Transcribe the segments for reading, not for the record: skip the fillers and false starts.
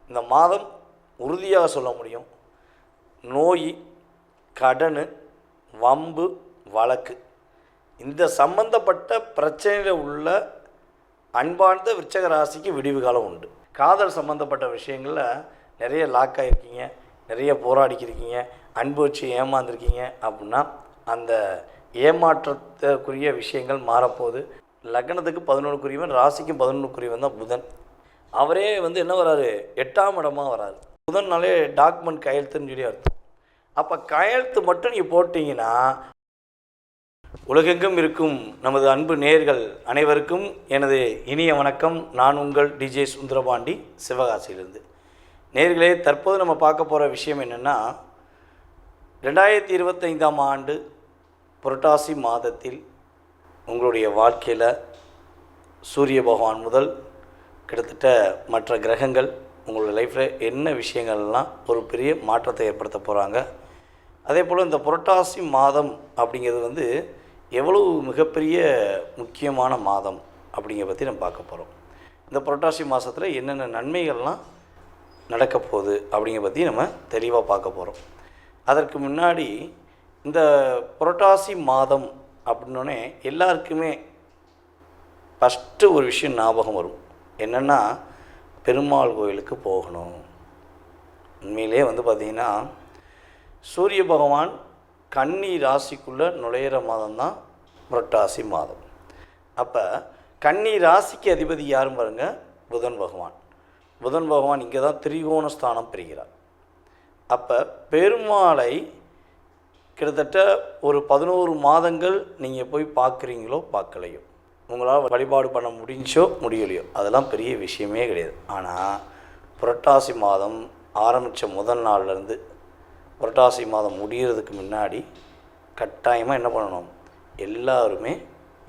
இந்த மாதம் உறுதியாக சொல்ல முடியும், நோய், கடன், வம்பு, வழக்கு இந்த சம்பந்தப்பட்ட பிரச்சனையில் உள்ள அன்பார்ந்த விருச்சிக ராசிக்கு விடிவு காலம் உண்டு. காதல் சம்மந்தப்பட்ட விஷயங்களில் நிறைய லாக் ஆகிருக்கீங்க, நிறைய போராடிக்கிருக்கீங்க, அன்பு வச்சு ஏமாந்துருக்கீங்க அப்படின்னா அந்த ஏமாற்றத்துக்குரிய விஷயங்கள் மாறப்போகுது. லக்னத்துக்கு 11க்குரியவன், ராசிக்கும் 11க்குரியவன் தான் புதன். அவரே என்ன வராரு, 8ஆம் இடமாக வராரு. புதன்னாலே டாக்குமெண்ட் கையெழுத்துன்னு சொல்லி அர்த்தம். அப்போ கையெழுத்து மட்டும் நீங்கள் போட்டிங்கன்னா உலகெங்கும் இருக்கும் நமது அன்பு நேயர்கள் அனைவருக்கும் எனது இனிய வணக்கம். நான் உங்கள் டிஜே சுந்தரபாண்டி, சிவகாசியிலிருந்து. நேயர்களே, தற்போது நம்ம பார்க்க போகிற விஷயம் என்னென்னா, 2025ஆம் ஆண்டு புரட்டாசி மாதத்தில் உங்களுடைய வாழ்க்கையில் சூரிய பகவான் முதல் கிட்டத்தட்ட மற்ற கிரகங்கள் உங்களுடைய லைஃப்பில் என்ன விஷயங்கள்லாம் ஒரு பெரிய மாற்றத்தை ஏற்படுத்த போகிறாங்க. அதே போல் இந்த புரட்டாசி மாதம் அப்படிங்கிறது எவ்வளவு மிகப்பெரிய முக்கியமான மாதம் அப்படிங்கிறத பற்றி நம்ம பார்க்க போகிறோம். இந்த புரட்டாசி மாதத்தில் என்னென்ன நன்மைகள்லாம் நடக்க போகுது அப்படிங்கிற பற்றி நம்ம தெளிவாக பார்க்க போகிறோம். அதற்கு முன்னாடி இந்த புரட்டாசி மாதம் அப்படின்னோடனே எல்லாருக்குமே ஃபஸ்ட்டு ஒரு விஷயம் ஞாபகம் வரும். என்னென்னா, பெருமாள் கோயிலுக்கு போகணும். உண்மையிலே பார்த்திங்கன்னா சூரிய பகவான் கன்னி ராசிக்குள்ளே நுழையிற மாதம்தான் புரட்டாசி மாதம். அப்போ கன்னி ராசிக்கு அதிபதி யாரும் பாருங்க, புதன் பகவான். புதன் பகவான் இங்கே தான் திரிகோண ஸ்தானம் பெறுகிறார். அப்போ பெருமாளை கிட்டத்தட்ட ஒரு 11 மாதங்கள் நீங்கள் போய் பார்க்குறீங்களோ பார்க்கலையோ, உங்களால் வழிபாடு பண்ண முடிஞ்சோ முடியலையோ, அதெல்லாம் பெரிய விஷயமே கிடையாது. ஆனால் புரட்டாசி மாதம் ஆரம்பித்த முதல் நாள்லேருந்து புரட்டாசி மாதம் முடிகிறதுக்கு முன்னாடி கட்டாயமாக என்ன பண்ணணும், எல்லாருமே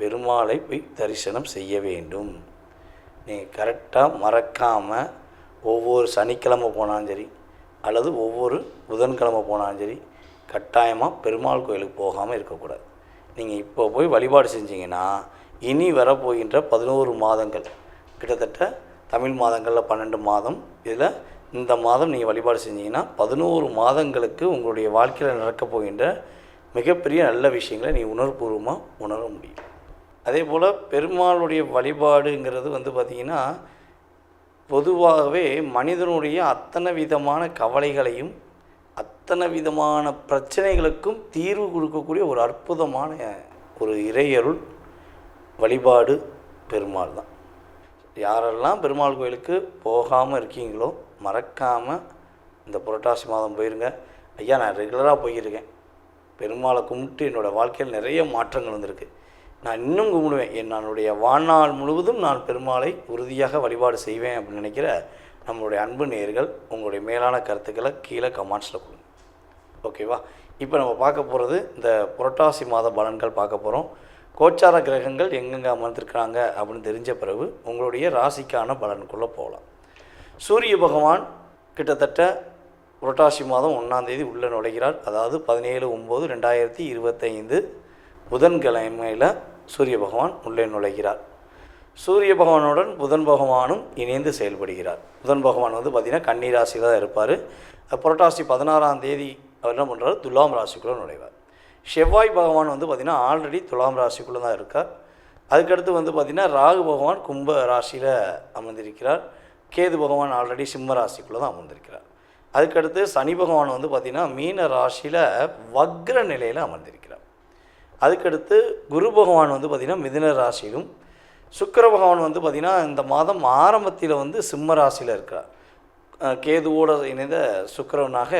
பெருமாளை போய் தரிசனம் செய்ய வேண்டும். நீங்கள் கரெக்டாக மறக்காமல் ஒவ்வொரு சனிக்கிழமை போனாலும் சரி, அல்லது ஒவ்வொரு புதன்கிழமை போனாலும் சரி, கட்டாயமாக பெருமாள் கோயிலுக்கு போகாமல் இருக்கக்கூடாது. நீங்கள் இப்போ போய் வழிபாடு செஞ்சீங்கன்னா இனி வரப்போகின்ற 11 மாதங்கள், கிட்டத்தட்ட தமிழ் மாதங்களில் 12 மாதம், இதில் இந்த மாதம் நீங்கள் வழிபாடு செஞ்சீங்கன்னா 11 மாதங்களுக்கு உங்களுடைய வாழ்க்கையில் நடக்கப் போகின்ற மிகப்பெரிய நல்ல விஷயங்களை நீ உணர்வுபூர்வமாக உணர முடியும். அதே போல் பெருமாளுடைய வழிபாடுங்கிறது பார்த்திங்கன்னா பொதுவாகவே மனிதனுடைய அத்தனை விதமான கவலைகளையும் அத்தனை விதமான பிரச்சனைகளுக்கும் தீர்வு கொடுக்கக்கூடிய ஒரு அற்புதமான ஒரு இறையருள் வழிபாடு பெருமாள் தான். யாரெல்லாம் பெருமாள் கோயிலுக்கு போகாமல் இருக்கீங்களோ மறக்காமல் இந்த புரட்டாசி மாதம் போயிருங்க. ஐயா, நான் ரெகுலராக போயிருக்கேன், பெருமாளை கும்பிட்டு என்னோடய வாழ்க்கையில் நிறைய மாற்றங்கள் வந்திருக்கு, நான் இன்னும் கும்பிடுவேன், என்னுடைய வாழ்நாள் முழுவதும் நான் பெருமாளை உறுதியாக வழிபாடு செய்வேன் அப்படின்னு நினைக்கிற நம்மளுடைய அன்பு நேயர்கள் உங்களுடைய மேலான கருத்துக்களை கீழே கமெண்ட்ஸில் கொடுங்க. ஓகேவா? இப்போ நம்ம பார்க்க போகிறது இந்த புரட்டாசி மாத பலன்கள் பார்க்க போகிறோம். கோச்சார கிரகங்கள் எங்கெங்கே அமர்ந்திருக்கிறாங்க அப்படின்னு தெரிஞ்ச பிறகு உங்களுடைய ராசிக்கான பலனுக்குள்ளே போகலாம். சூரிய பகவான் கிட்டத்தட்ட புரட்டாசி மாதம் 1ஆம் தேதி உள்ளே நுழைகிறார். அதாவது 17/9/2025 புதன்கிழமையில் சூரிய பகவான் உள்ளே நுழைகிறார். சூரிய பகவானுடன் புதன் பகவானும் இணைந்து செயல்படுகிறார். புதன் பகவான் பார்த்திங்கன்னா கன்னி ராசியில் தான் இருப்பார். புரட்டாசி 16ஆம் தேதி அவர் என்ன பண்ணுறாரு, துலாம் ராசிக்குள்ளே நுழைவார். செவ்வாய் பகவான் பார்த்திங்கன்னா ஆல்ரெடி துலாம் ராசிக்குள்ளே தான் இருக்கார். அதுக்கடுத்து பார்த்திங்கன்னா ராகு பகவான் கும்ப ராசியில் அமர்ந்திருக்கிறார். கேது பகவான் ஆல்ரெடி சிம்ம ராசிக்குள்ளே தான் அமர்ந்திருக்கிறார். அதுக்கடுத்து சனி பகவான் பார்த்திங்கன்னா மீன ராசியில் வக்ர நிலையில் அமர்ந்திருக்கிறார். அதுக்கடுத்து குரு பகவான் பார்த்திங்கன்னா மிதுன ராசியிலும், சுக்கிர பகவான் பார்த்திங்கன்னா இந்த மாதம் ஆரம்பத்தில் சிம்ம ராசியில் இருக்கிறார். கேதுவோடு இணைந்த சுக்கிரவனாக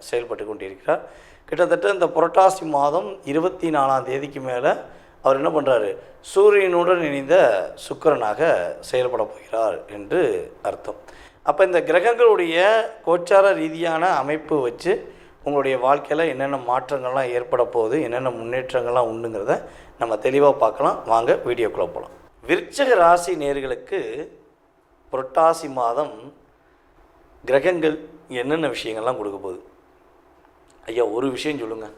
செயல்பட்டு கொண்டிருக்கிறார். கிட்டத்தட்ட இந்த புரட்டாசி மாதம் 24ஆம் தேதிக்கு மேலே அவர் என்ன பண்ணுறாரு, சூரியனுடன் இணைந்த சுக்கிரனாக செயல்பட போகிறார் என்று அர்த்தம். அப்போ இந்த கிரகங்களுடைய கோச்சார ரீதியான அமைப்பு வச்சு உங்களுடைய வாழ்க்கையில் என்னென்ன மாற்றங்கள்லாம் ஏற்பட போகுது, என்னென்ன முன்னேற்றங்கள்லாம் உண்டுங்கிறத நம்ம தெளிவாக பார்க்கலாம். வாங்க வீடியோக்குள்ளே போகலாம். விருச்சிக ராசி நேயர்களுக்கு புரட்டாசி மாதம் கிரகங்கள் என்னென்ன விஷயங்கள்லாம் கொடுக்க போகுது? ஐயா, ஒரு விஷயம் சொல்லுங்கள்,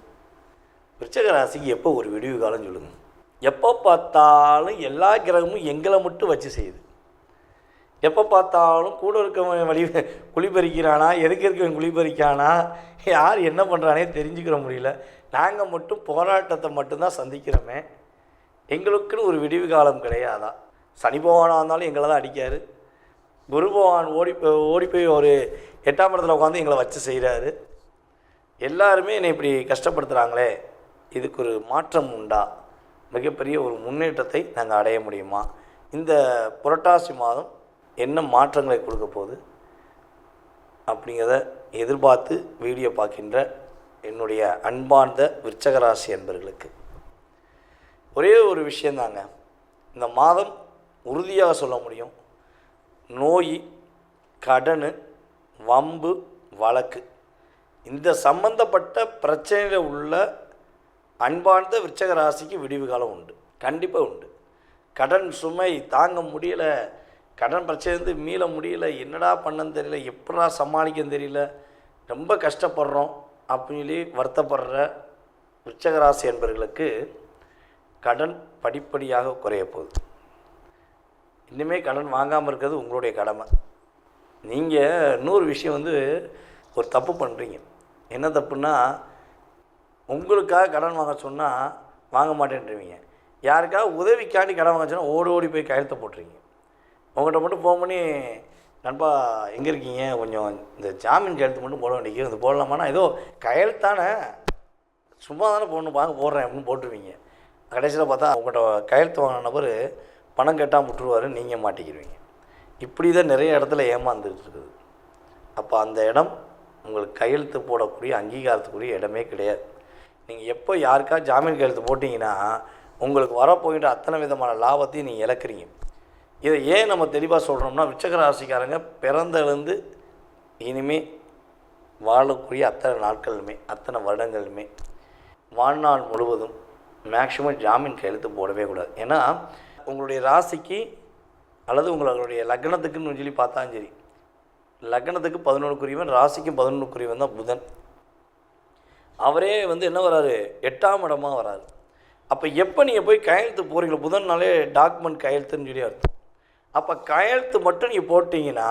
விருச்சிக ராசிக்கு எப்போ ஒரு விடிவு காலம் சொல்லுங்கள். எப்போ பார்த்தாலும் எல்லா கிரகமும் எங்களை மட்டும் வச்சு செய்யுது. எப்போ பார்த்தாலும் கூட இருக்கவன் குளிப்பறிக்கிறானா, எதுக்கு இருக்கவன் குளிப்பறிக்கானா, யார் என்ன பண்ணுறானே தெரிஞ்சுக்கிற முடியல. நாங்கள் மட்டும் போராட்டத்தை மட்டும்தான் சந்திக்கிறோமே, எங்களுக்குன்னு ஒரு விடிவு காலம் கிடையாதா? சனி பகவானாக இருந்தாலும் எங்களை தான் அடிக்காரு, குரு பகவான் ஓடி போய் ஒரு 8ஆம் இடத்துல உட்காந்து எங்களை வச்சு செய்கிறாரு. எல்லாருமே என்னை இப்படி கஷ்டப்படுத்துகிறாங்களே, இதுக்கு ஒரு மாற்றம் உண்டா? மிகப்பெரிய ஒரு முன்னேற்றத்தை நாங்கள் அடைய முடியுமா? இந்த புரட்டாசி மாதம் என்ன மாற்றங்களை கொடுக்க போகுது அப்படிங்கிறத எதிர்பார்த்து வீடியோ பார்க்கின்ற என்னுடைய அன்பார்ந்த விருச்சக ராசி அன்பர்களுக்கு ஒரே ஒரு விஷயந்தாங்க. இந்த மாதம் உறுதியாக சொல்ல முடியும், நோய், கடன், வம்பு, வழக்கு, இந்த சம்பந்தப்பட்ட பிரச்சனையில் உள்ள அன்பார்ந்த விருச்சக ராசிக்கு விடிவு காலம் உண்டு, கண்டிப்பாக உண்டு. கடன் சுமை தாங்க முடியலை, கடன் பிரச்சனைலேருந்து மீள முடியல, என்னடா பண்ணன்னு தெரியல, எப்படா சமாளிக்கன்னு தெரியல, ரொம்ப கஷ்டப்படுறோம் அப்படின்னு சொல்லி வருத்தப்படுற விருச்சக ராசி என்பவர்களுக்கு கடன் படிப்படியாக குறைய போகுது. இன்னுமே கடன் வாங்காமல் இருக்கிறது உங்களுடைய கடமை. நீங்கள் இன்னொரு விஷயம் ஒரு தப்பு பண்ணுறீங்க. என்ன தப்புன்னா, உங்களுக்காக கடன் வாங்க சொன்னால் வாங்க மாட்டேன்றீங்க, யாருக்காக உதவிக்காண்டி கடன் வாங்க சொன்னால் ஓடி போய் கையெழுத்த போட்டுறீங்க. உங்கள்கிட்ட மட்டும் ஃபோன் பண்ணி, நண்பா எங்கே இருக்கீங்க, கொஞ்சம் இந்த ஜாமீன் கையெழுத்து மட்டும் போட வேண்டிய இது போடலாமாண்ணா, ஏதோ கையெழுத்தானே சும்மா தானே போடணும், வாங்க போடுறேன் அப்படின்னு போட்டுருவீங்க. கடைசியில் பார்த்தா உங்கள்கிட்ட கையெழுத்து வாங்கின நபர் பணம் கேட்டால் முட்டுருவார், நீங்கள் மாட்டிக்கிடுவீங்க. இப்படி தான் நிறைய இடத்துல ஏமாந்துட்டு இருக்குது. அப்போ அந்த இடம் உங்களுக்கு கையெழுத்து போடக்கூடிய அங்கீகாரத்துக்குரிய இடமே கிடையாது. நீங்கள் எப்போ யாருக்கா ஜாமீன் கையெழுத்து போட்டிங்கன்னா உங்களுக்கு வரப்போகின்ற அத்தனை விதமான லாபத்தையும் நீங்கள் இழக்கிறீங்க. இதை ஏன் நம்ம தெளிவாக சொல்கிறோம்னா, விருச்சக ராசிக்காரங்க பிறந்தலேருந்து இனிமேல் வாழக்கூடிய அத்தனை நாட்களுமே, அத்தனை வருடங்களுமே, வாழ்நாள் முழுவதும் மேக்சிமம் ஜாமீன் கையெழுத்து போடவே கூடாது. ஏன்னா உங்களுடைய ராசிக்கு அல்லது உங்களுடைய லக்னத்துக்குன்னு சொல்லி பார்த்தாலும் சரி, லக்னத்துக்கு 11க்குரியவன், ராசிக்கும் 11க்குரியவன் தான் புதன். அவரே என்ன வராரு, 8ஆம் இடமாக வராரு. அப்போ எப்போ நீங்கள் போய் கையெழுத்து போகிறீங்களோ, புதன்னாலே டாக்குமெண்ட் கையெழுத்துன்னு சொல்லி அர்த்தம். அப்போ கையெழுத்து மட்டும் நீங்கள் போட்டிங்கன்னா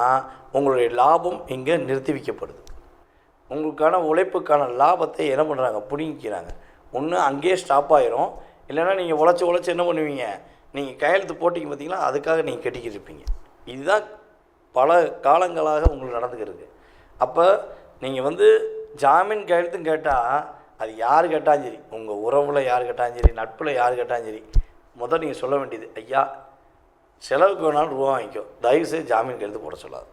உங்களுடைய லாபம் இங்கே நிறுத்தி வைக்கப்படுது. உங்களுக்கான உழைப்புக்கான லாபத்தை என்ன பண்ணுறாங்க, பிடிங்கிறாங்க. ஒன்று அங்கேயே ஸ்டாப் ஆகிரும், இல்லைன்னா நீங்கள் உழைச்சி என்ன பண்ணுவீங்க, நீங்கள் கையெழுத்து போட்டிங்க பார்த்தீங்களா, அதுக்காக நீங்கள் கட்டிக்கிட்டு இருப்பீங்க. இதுதான் பல காலங்களாக உங்களுக்கு நடந்துக்கிறது. அப்போ நீங்கள் ஜாமீன் கையெழுத்தும் கேட்டால் அது யார் கேட்டாலும் சரி, உங்கள் உறவில் யார் கேட்டாலும் சரி, நட்பில் யார் கேட்டாலும் சரி, முதல் நீங்கள் சொல்ல வேண்டியது, ஐயா செலவுக்கு வேணாலும் ரூபா வாங்கிக்கோ, தயவுசெய்து ஜாமீன் கையெழுத்து போட சொல்லாது.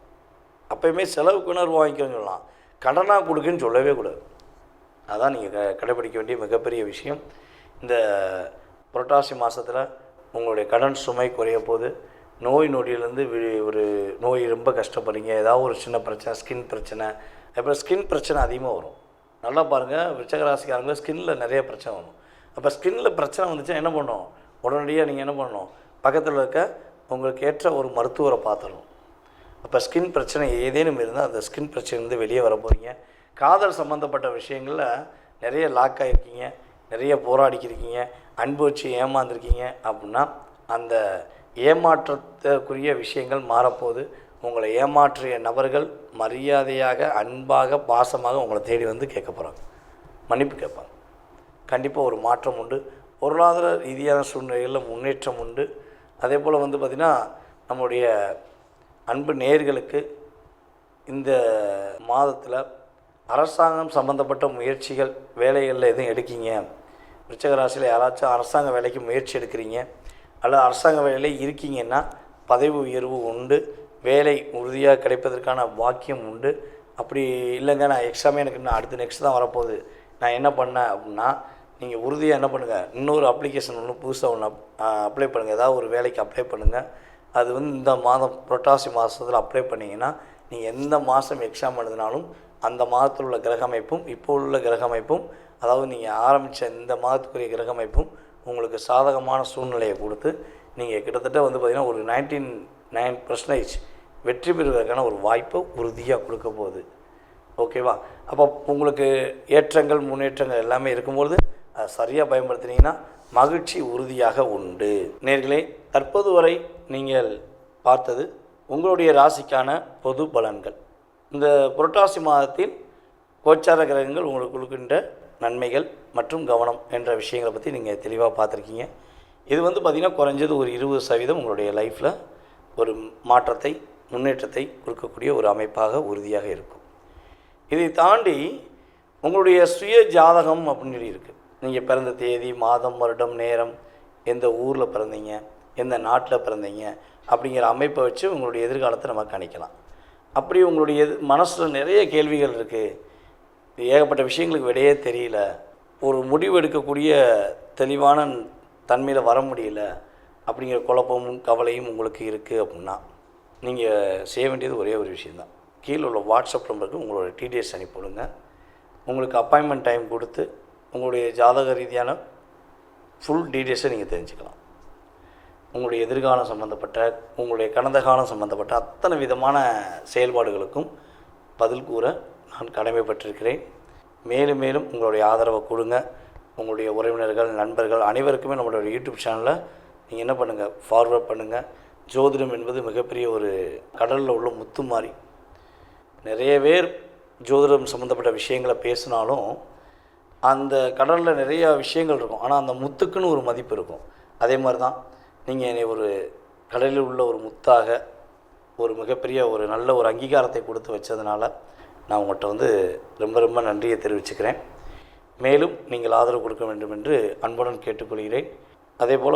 அப்போயுமே செலவுக்கு வேணால் ரூபா வாங்கிக்கோன்னு சொல்லலாம், கடனாக கொடுக்குன்னு சொல்லவே கூடாது. அதான் நீங்கள் கடைப்பிடிக்க வேண்டிய மிகப்பெரிய விஷயம். இந்த புரட்டாசி மாதத்தில் உங்களுடைய கடன் சுமை குறைய போது, நோய் நொடியிலேருந்து ஒரு நோய் ரொம்ப கஷ்டப்படுறீங்க, ஏதாவது ஒரு சின்ன பிரச்சனை, ஸ்கின் பிரச்சனை, அப்புறம் ஸ்கின் பிரச்சனை அதிகமாக வரும். நல்லா பாருங்கள், விருச்சக ராசிக்காரங்க ஸ்கின்னில் நிறைய பிரச்சனை வரும். அப்போ ஸ்கின்னில் பிரச்சனை வந்துச்சுன்னா என்ன பண்ணணும், உடனடியாக நீங்கள் என்ன பண்ணணும், பக்கத்தில் இருக்க உங்களுக்கு ஏற்ற ஒரு மருத்துவரை பார்த்துடணும். அப்போ ஸ்கின் பிரச்சனை ஏதேனும் இருந்தால் அந்த ஸ்கின் பிரச்சனைலேருந்து வெளியே வர போகிறீங்க. காதல் சம்மந்தப்பட்ட விஷயங்களில் நிறைய லாக் ஆகிருக்கீங்க, நிறைய போராடிக்கிருக்கீங்க, அன்பு வச்சு ஏமாந்துருக்கீங்க அப்படின்னா அந்த ஏமாற்றத்துக்குரிய விஷயங்கள் மாறப்போகுது. உங்களை ஏமாற்றிய நபர்கள் மரியாதையாக, அன்பாக, பாசமாக உங்களை தேடி கேட்க போகிறாங்க, மன்னிப்பு கேட்பாங்க. கண்டிப்பாக ஒரு மாற்றம் உண்டு. பொருளாதார ரீதியான சூழ்நிலைகளில் முன்னேற்றம் உண்டு. அதே போல் பார்த்திங்கன்னா நம்முடைய அன்பு நேயர்களுக்கு இந்த மாதத்தில் அரசாங்கம் சம்மந்தப்பட்ட முயற்சிகள், வேலைகளில் எதுவும் எடுக்கீங்க, விருச்சக ராசியில் யாராச்சும் அரசாங்க வேலைக்கு முயற்சி எடுக்கிறீங்க அல்லது அரசாங்க வேலையில் இருக்கீங்கன்னா பதவி உயர்வு உண்டு, வேலை உறுதியாக கிடைப்பதற்கான வாக்கியம் உண்டு. அப்படி இல்லைங்க, நான் எக்ஸாமே எனக்கு இன்னும் நெக்ஸ்ட் தான் வரப்போகுது, நான் என்ன பண்ணேன் அப்படின்னா, நீங்கள் உறுதியாக என்ன பண்ணுங்கள், இன்னொரு அப்ளிகேஷன் ஒன்று புதுசாக ஒன்று அப்ளை பண்ணுங்கள், ஏதாவது ஒரு வேலைக்கு அப்ளை பண்ணுங்கள். அது இந்த மாதம் புரட்டாசி மாதத்தில் அப்ளை பண்ணிங்கன்னா நீங்கள் எந்த மாதம் எக்ஸாம் எழுதினாலும் அந்த மாதத்தில் உள்ள கிரக அமைப்பும் இப்போ உள்ள கிரக அமைப்பும், அதாவது நீங்கள் ஆரம்பித்த இந்த மாதத்துக்குரிய கிரக அமைப்பும் உங்களுக்கு சாதகமான சூழ்நிலையை கொடுத்து நீங்கள் கிட்டத்தட்ட பார்த்திங்கன்னா ஒரு 99% வெற்றி பெறுவதற்கான ஒரு வாய்ப்பை உறுதியாக கொடுக்க போகுது. ஓகேவா? அப்போ உங்களுக்கு ஏற்றங்கள் முன்னேற்றங்கள் எல்லாமே இருக்கும்பொழுது அதை சரியாக பயன்படுத்தினீங்கன்னா மகிழ்ச்சி உறுதியாக உண்டு. நேயர்களே, தற்போது வரை நீங்கள் பார்த்தது உங்களுடைய ராசிக்கான பொது பலன்கள். இந்த புரட்டாசி மாதத்தில் கோச்சார கிரகங்கள் உங்களுக்கு கொடுக்கின்ற நன்மைகள் மற்றும் கவனம் என்ற விஷயங்களை பற்றி நீங்கள் தெளிவாக பார்த்துருக்கீங்க. இது பார்த்திங்கன்னா குறைஞ்சது ஒரு 20% உங்களுடைய லைஃப்பில் ஒரு மாற்றத்தை, முன்னேற்றத்தை கொடுக்கக்கூடிய ஒரு அமைப்பாக உறுதியாக இருக்கும். இதை தாண்டி உங்களுடைய சுய ஜாதகம் அப்படின்னு சொல்லி இருக்குது. நீங்கள் பிறந்த தேதி, மாதம், வருடம், நேரம், எந்த ஊரில் பிறந்தீங்க, எந்த நாட்டில் பிறந்தீங்க அப்படிங்கிற அமைப்பை வச்சு உங்களுடைய எதிர்காலத்தை நம்ம கணிக்கலாம். அப்படி உங்களுடைய மனசில் நிறைய கேள்விகள் இருக்குது, ஏகப்பட்ட விஷயங்களுக்கு விடையே தெரியல, ஒரு முடிவு எடுக்கக்கூடிய தெளிவான தன்மையில் வர முடியல அப்படிங்கிற குழப்பமும் கவலையும் உங்களுக்கு இருக்குது அப்படின்னா நீங்கள் செய்ய வேண்டியது ஒரே ஒரு விஷயந்தான். கீழே உள்ள வாட்ஸ்அப் நம்பருக்கு உங்களோட டீட்டெயில்ஸ் அனுப்பிவிடுங்க. உங்களுக்கு அப்பாயின்மெண்ட் டைம் கொடுத்து உங்களுடைய ஜாதக ரீதியான ஃபுல் டீட்டெயில்ஸை நீங்கள் தெரிஞ்சுக்கலாம். உங்களுடைய எதிர்காலம் சம்மந்தப்பட்ட, உங்களுடைய கடந்த காலம் சம்மந்தப்பட்ட அத்தனை விதமான செயல்பாடுகளுக்கும் பதில் கூற நான் கடமைப்பட்டிருக்கிறேன். மேலும் மேலும் உங்களுடைய ஆதரவை கொடுங்க. உங்களுடைய உறவினர்கள், நண்பர்கள் அனைவருக்குமே நம்மளுடைய யூடியூப் சேனலில் நீங்கள் என்ன பண்ணுங்கள், ஃபார்வர்ட் பண்ணுங்கள். ஜோதிடம் என்பது மிகப்பெரிய ஒரு கடலில் உள்ள முத்து மாதிரி. நிறைய பேர் ஜோதிடம் சம்மந்தப்பட்ட விஷயங்களை பேசினாலும் அந்த கடலில் நிறையா விஷயங்கள் இருக்கும், ஆனால் அந்த முத்துக்குன்னு ஒரு மதிப்பு இருக்கும். அதே மாதிரி தான் நீங்கள் என்னை ஒரு கடலில் உள்ள ஒரு முத்தாக, ஒரு மிகப்பெரிய ஒரு நல்ல ஒரு அங்கீகாரத்தை கொடுத்து வச்சதுனால நான் உங்கள்கிட்ட ரொம்ப ரொம்ப நன்றியை தெரிவிச்சுக்கிறேன். மேலும் நீங்கள் ஆதரவு கொடுக்க வேண்டும் என்று அன்புடன் கேட்டுக்கொள்கிறேன். அதே போல்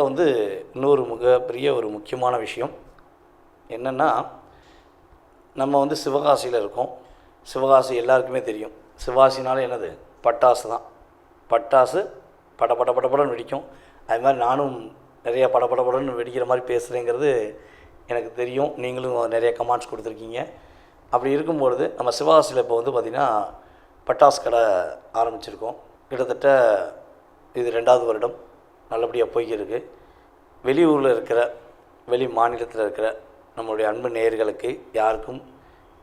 இன்னொரு மிகப்பெரிய ஒரு முக்கியமான விஷயம் என்னென்னா, நம்ம சிவகாசியில் இருக்கோம். சிவகாசி எல்லாருக்குமே தெரியும். சிவகாசினால என்னது, பட்டாசு தான். பட்டாசு படன்னு வெடிக்கும். அது மாதிரி நானும் நிறையா படன்னு வெடிக்கிற மாதிரி பேசுகிறேங்கிறது எனக்கு தெரியும். நீங்களும் நிறைய கமெண்ட்ஸ் கொடுத்துருக்கீங்க. அப்படி இருக்கும்பொழுது நம்ம சிவகாசியில் இப்போ பார்த்திங்கன்னா பட்டாசு கடை ஆரம்பிச்சிருக்கோம். கிட்டத்தட்ட இது 2வது வருடம் நல்லபடியாக போய்க்கிருக்கு. வெளியூரில் இருக்கிற, வெளி மாநிலத்தில் இருக்கிற நம்மளுடைய அன்பு நேயர்களுக்கு யாருக்கும்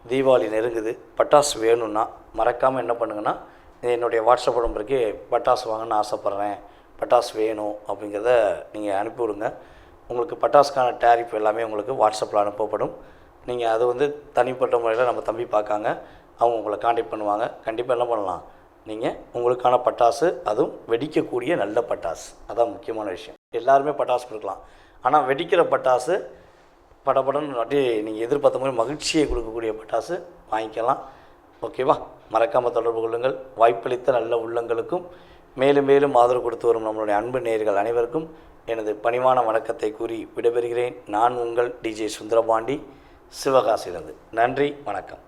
தீபாவளி நெருங்குது, பட்டாசு வேணும்னா மறக்காமல் என்ன பண்ணுங்கன்னா, என்னுடைய வாட்ஸ்அப் நம்பருக்கு பட்டாசு வாங்கணும்னு ஆசைப்பட்றேன், பட்டாசு வேணும் அப்படிங்கிறத நீங்கள் அனுப்பிவிடுங்க. உங்களுக்கு பட்டாசுக்கான டேரிஃப் எல்லாமே உங்களுக்கு வாட்ஸ்அப்பில் அனுப்பப்படும். நீங்கள் அது தனிப்பட்ட முறையில் நம்ம தம்பி பார்க்காங்க, அவங்க உங்களை காண்டாக்ட் பண்ணுவாங்க. கண்டிப்பாக என்ன பண்ணலாம், நீங்கள் உங்களுக்கான பட்டாசு, அதுவும் வெடிக்கக்கூடிய நல்ல பட்டாசு, அதான் முக்கியமான விஷயம். எல்லாருமே பட்டாசு கொடுக்கலாம், ஆனால் வெடிக்கிற பட்டாசு படன்னு அப்படியே நீங்கள் எதிர்பார்த்த மாதிரி மகிழ்ச்சியை கொடுக்கக்கூடிய பட்டாசு வாங்கிக்கலாம். ஓகேவா? மறக்காமல் தொடர்பு கொள்ளுங்கள். வாய்ப்பளித்த நல்ல உள்ளங்களுக்கும் மேலும் மேலும் ஆதரவு கொடுத்து வரும் நம்மளுடைய அன்பு நேயர்கள் அனைவருக்கும் எனது பணிவான வணக்கத்தை கூறி விடைபெறுகிறேன். நான் உங்கள் டிஜே சுந்தரபாண்டி, சிவகாசியிலிருந்து. நன்றி, வணக்கம்.